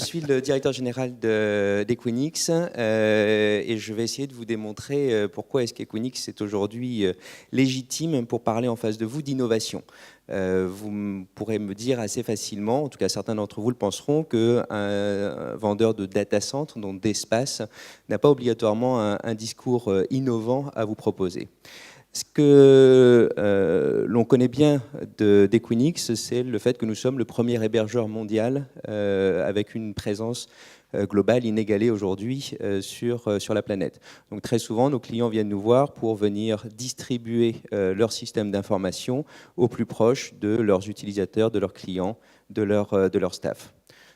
suis le directeur général d'Equinix et je vais essayer de vous démontrer pourquoi est-ce qu'Equinix est aujourd'hui légitime pour parler en face de vous d'innovation. Vous pourrez me dire assez facilement, en tout cas certains d'entre vous le penseront, qu'un vendeur de data center, donc d'espace, n'a pas obligatoirement un discours innovant à vous proposer. Ce que l'on connaît bien d'Equinix, c'est le fait que nous sommes le premier hébergeur mondial avec une présence globale inégalée aujourd'hui sur la planète. Donc très souvent, nos clients viennent nous voir pour venir distribuer leur système d'information au plus proche de leurs utilisateurs, de leurs clients, de leur staff.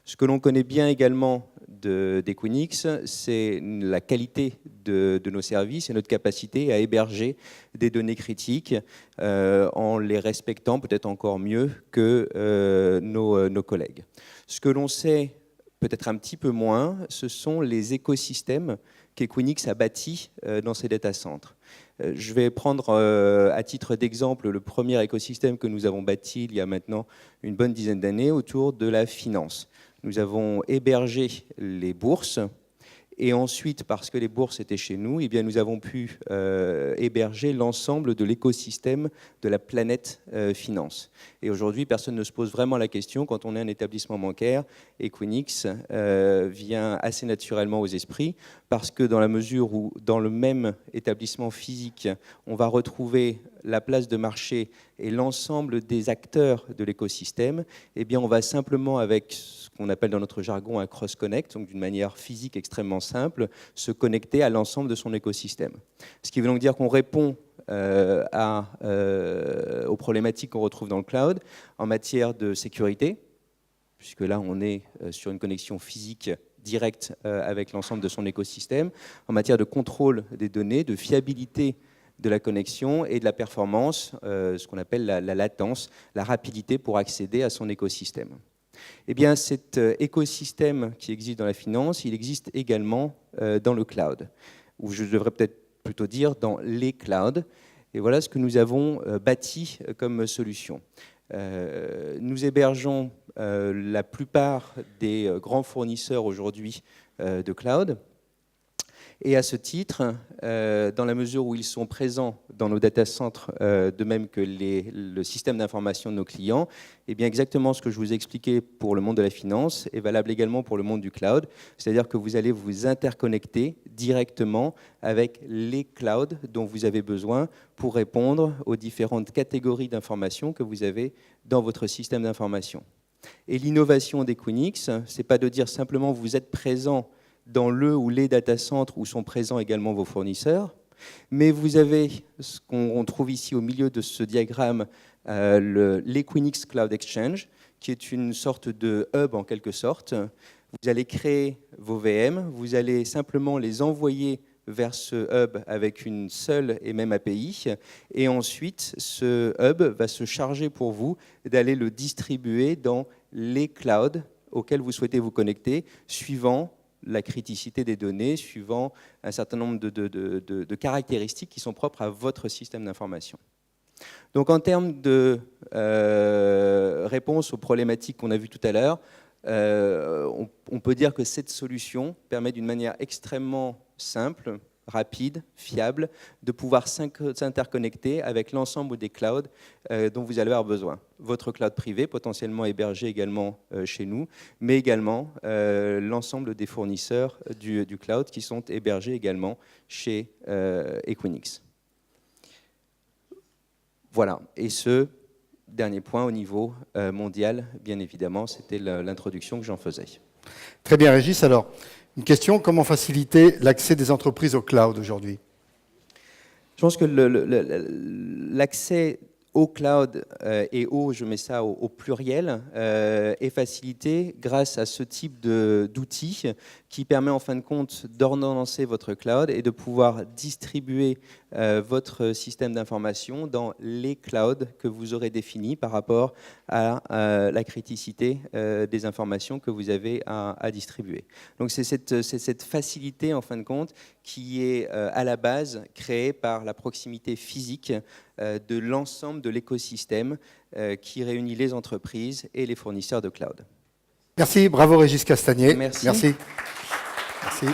Ce que l'on connaît bien également d'Equinix, c'est la qualité de nos services et notre capacité à héberger des données critiques en les respectant peut-être encore mieux que nos collègues. Ce que l'on sait peut-être un petit peu moins, ce sont les écosystèmes qu'Equinix a bâtis dans ses data centers. Je vais prendre à titre d'exemple le premier écosystème que nous avons bâti il y a maintenant une bonne dizaine d'années autour de la finance. Nous avons hébergé les bourses et ensuite, parce que les bourses étaient chez nous, eh bien, nous avons pu héberger l'ensemble de l'écosystème de la planète finance. Et aujourd'hui, personne ne se pose vraiment la question, quand on est un établissement bancaire, Equinix vient assez naturellement aux esprits, parce que dans la mesure où, dans le même établissement physique, on va retrouver la place de marché et l'ensemble des acteurs de l'écosystème, eh bien, on va simplement, avec ce qu'on appelle dans notre jargon un cross-connect, donc d'une manière physique extrêmement simple, se connecter à l'ensemble de son écosystème. Ce qui veut donc dire qu'on répond aux problématiques qu'on retrouve dans le cloud en matière de sécurité, puisque là, on est sur une connexion physique directe avec l'ensemble de son écosystème, en matière de contrôle des données, de fiabilité de la connexion et de la performance, ce qu'on appelle la latence, la rapidité pour accéder à son écosystème. Eh bien, cet écosystème qui existe dans la finance, il existe également dans le cloud, ou je devrais peut-être plutôt dire dans les clouds. Et voilà ce que nous avons bâti comme solution. Nous hébergeons la plupart des grands fournisseurs aujourd'hui de cloud. Et à ce titre, dans la mesure où ils sont présents dans nos data centers, de même que le système d'information de nos clients, eh bien exactement ce que je vous ai expliqué pour le monde de la finance est valable également pour le monde du cloud. C'est-à-dire que vous allez vous interconnecter directement avec les clouds dont vous avez besoin pour répondre aux différentes catégories d'informations que vous avez dans votre système d'information. Et l'innovation d'Equinix, ce n'est pas de dire simplement vous êtes présent dans le ou les data centers où sont présents également vos fournisseurs, mais vous avez ce qu'on trouve ici au milieu de ce diagramme, l'Equinix Cloud Exchange, qui est une sorte de hub en quelque sorte. Vous allez créer vos VM, vous allez simplement les envoyer vers ce hub avec une seule et même API, et ensuite ce hub va se charger pour vous d'aller le distribuer dans les clouds auxquels vous souhaitez vous connecter, suivant la criticité des données, suivant un certain nombre de caractéristiques qui sont propres à votre système d'information. Donc en termes de réponse aux problématiques qu'on a vues tout à l'heure, on peut dire que cette solution permet d'une manière extrêmement simple, rapide, fiable, de pouvoir s'interconnecter avec l'ensemble des clouds dont vous allez avoir besoin. Votre cloud privé, potentiellement hébergé également chez nous, mais également l'ensemble des fournisseurs du cloud qui sont hébergés également chez Equinix. Voilà, et ce dernier point au niveau mondial, bien évidemment, c'était l'introduction que j'en faisais. Très bien, Régis. Alors, une question, comment faciliter l'accès des entreprises au cloud aujourd'hui? Je pense que l'accès au cloud et je mets ça au pluriel, est facilité grâce à ce type d'outils qui permet en fin de compte d'ordonnancer votre cloud et de pouvoir distribuer votre système d'information dans les clouds que vous aurez définis par rapport à la criticité des informations que vous avez à distribuer. Donc c'est cette facilité en fin de compte qui est à la base créée par la proximité physique de l'ensemble de l'écosystème qui réunit les entreprises et les fournisseurs de cloud. Merci, bravo Régis Castagnier. Merci. Merci. Merci.